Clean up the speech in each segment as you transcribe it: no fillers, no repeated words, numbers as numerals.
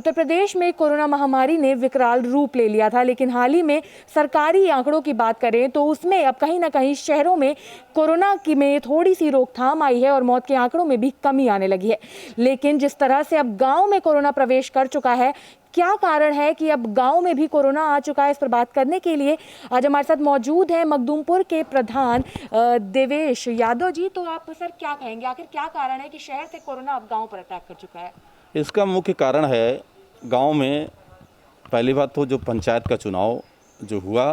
उत्तर प्रदेश में कोरोना महामारी ने विकराल रूप ले लिया था, लेकिन हाल ही में सरकारी आंकड़ों की बात करें तो उसमें अब कहीं ना कहीं शहरों में कोरोना की में थोड़ी सी रोकथाम आई है और मौत के आंकड़ों में भी कमी आने लगी है। लेकिन जिस तरह से अब गांव में कोरोना प्रवेश कर चुका है, क्या कारण है कि अब गांव में भी कोरोना आ चुका है, इस पर बात करने के लिए आज हमारे साथ मौजूद हैं मखदूमपुर के प्रधान देवेश यादव जी। तो आप सर क्या कहेंगे, आखिर क्या कारण है कि शहर से कोरोना अब गांव पर अटैक कर चुका है? इसका मुख्य कारण है गांव में पहली बात तो जो पंचायत का चुनाव जो हुआ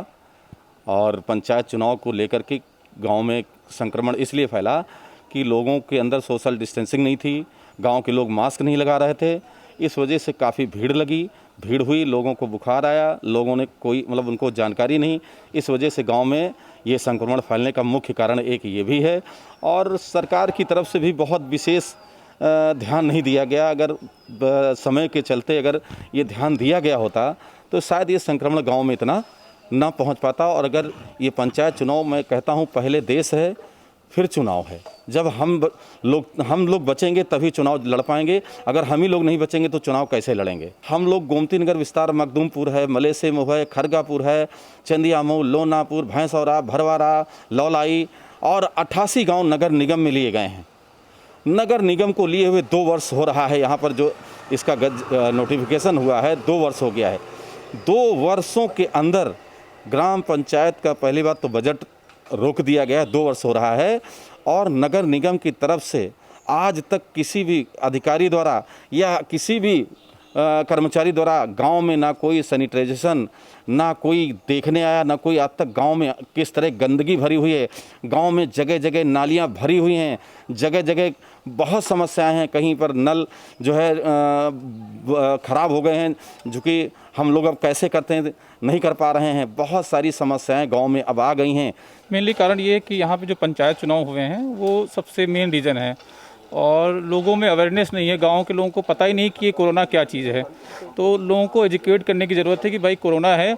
और पंचायत चुनाव को लेकर के गांव में संक्रमण इसलिए फैला कि लोगों के अंदर सोशल डिस्टेंसिंग नहीं थी, गांव के लोग मास्क नहीं लगा रहे थे। इस वजह से काफ़ी भीड़ हुई, लोगों को बुखार आया, लोगों ने कोई उनको जानकारी नहीं। इस वजह से गांव में ये संक्रमण फैलने का मुख्य कारण एक ये भी है। और सरकार की तरफ से भी बहुत विशेष ध्यान नहीं दिया गया। अगर समय के चलते अगर ये ध्यान दिया गया होता तो शायद ये संक्रमण गांव में इतना ना पहुंच पाता। और अगर ये पंचायत चुनाव, मैं कहता हूं पहले देश है फिर चुनाव है। जब हम लोग बचेंगे तभी चुनाव लड़ पाएंगे। अगर हम ही लोग नहीं बचेंगे तो चुनाव कैसे लड़ेंगे? हम लोग गोमती नगर विस्तार, मखदूमपुर है, मलेसेमो है, खरगापुर है, चंदियामऊ, लोनापुर, भैंसौरा, भरवारा, लौलाई और 88 गाँव नगर निगम में लिए गए हैं। नगर निगम को लिए हुए 2 वर्ष हो रहा है। यहाँ पर जो इसका नोटिफिकेशन हुआ है 2 वर्ष हो गया है। 2 वर्षों के अंदर ग्राम पंचायत का पहली बात तो बजट रोक दिया गया, 2 वर्ष हो रहा है। और नगर निगम की तरफ से आज तक किसी भी अधिकारी द्वारा या किसी भी कर्मचारी द्वारा गांव में ना कोई सैनिटाइजेशन, ना कोई देखने आया, ना कोई आज तक गांव में किस तरह गंदगी भरी हुई है। गांव में जगह जगह नालियां भरी हुई हैं, जगह जगह बहुत समस्याएं हैं। कहीं पर नल जो है ख़राब हो गए हैं, जो कि हम लोग अब कैसे करते हैं नहीं कर पा रहे हैं। बहुत सारी समस्याएं गांव में अब आ गई हैं। मेनली कारण ये है कि यहाँ पे जो पंचायत चुनाव हुए हैं वो सबसे मेन रीज़न है और लोगों में अवेयरनेस नहीं है। गांव के लोगों को पता ही नहीं कि ये कोरोना क्या चीज़ है। तो लोगों को एजुकेट करने की ज़रूरत है कि भाई कोरोना है।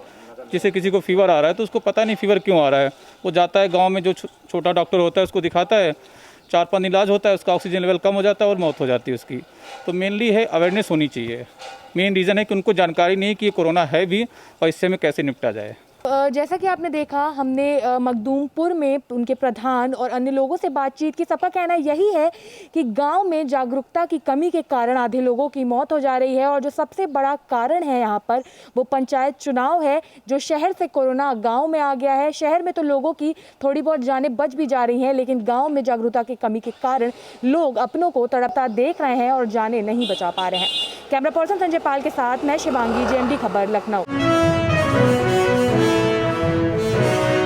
जैसे किसी को फीवर आ रहा है तो उसको पता नहीं फीवर क्यों आ रहा है, वो जाता है गांव में, जो छोटा डॉक्टर होता है उसको दिखाता है, 4-5 इलाज होता है, उसका ऑक्सीजन लेवल कम हो जाता है और मौत हो जाती है उसकी। तो मेनली है अवेयरनेस होनी चाहिए। मेन रीज़न है कि उनको जानकारी नहीं है कि ये कोरोना है भी और इससे हमें कैसे निपटा जाए। जैसा कि आपने देखा, हमने मखदूमपुर में उनके प्रधान और अन्य लोगों से बातचीत की। सबका कहना यही है कि गांव में जागरूकता की कमी के कारण आधे लोगों की मौत हो जा रही है और जो सबसे बड़ा कारण है यहाँ पर वो पंचायत चुनाव है, जो शहर से कोरोना गांव में आ गया है। शहर में तो लोगों की थोड़ी बहुत जानें बच भी जा रही हैं, लेकिन गाँव में जागरूकता की कमी के कारण लोग अपनों को तड़पता देख रहे हैं और जानें नहीं बचा पा रहे हैं। कैमरा पर्सन संजय पाल के साथ मैं शिवांगी, JMD खबर, लखनऊ।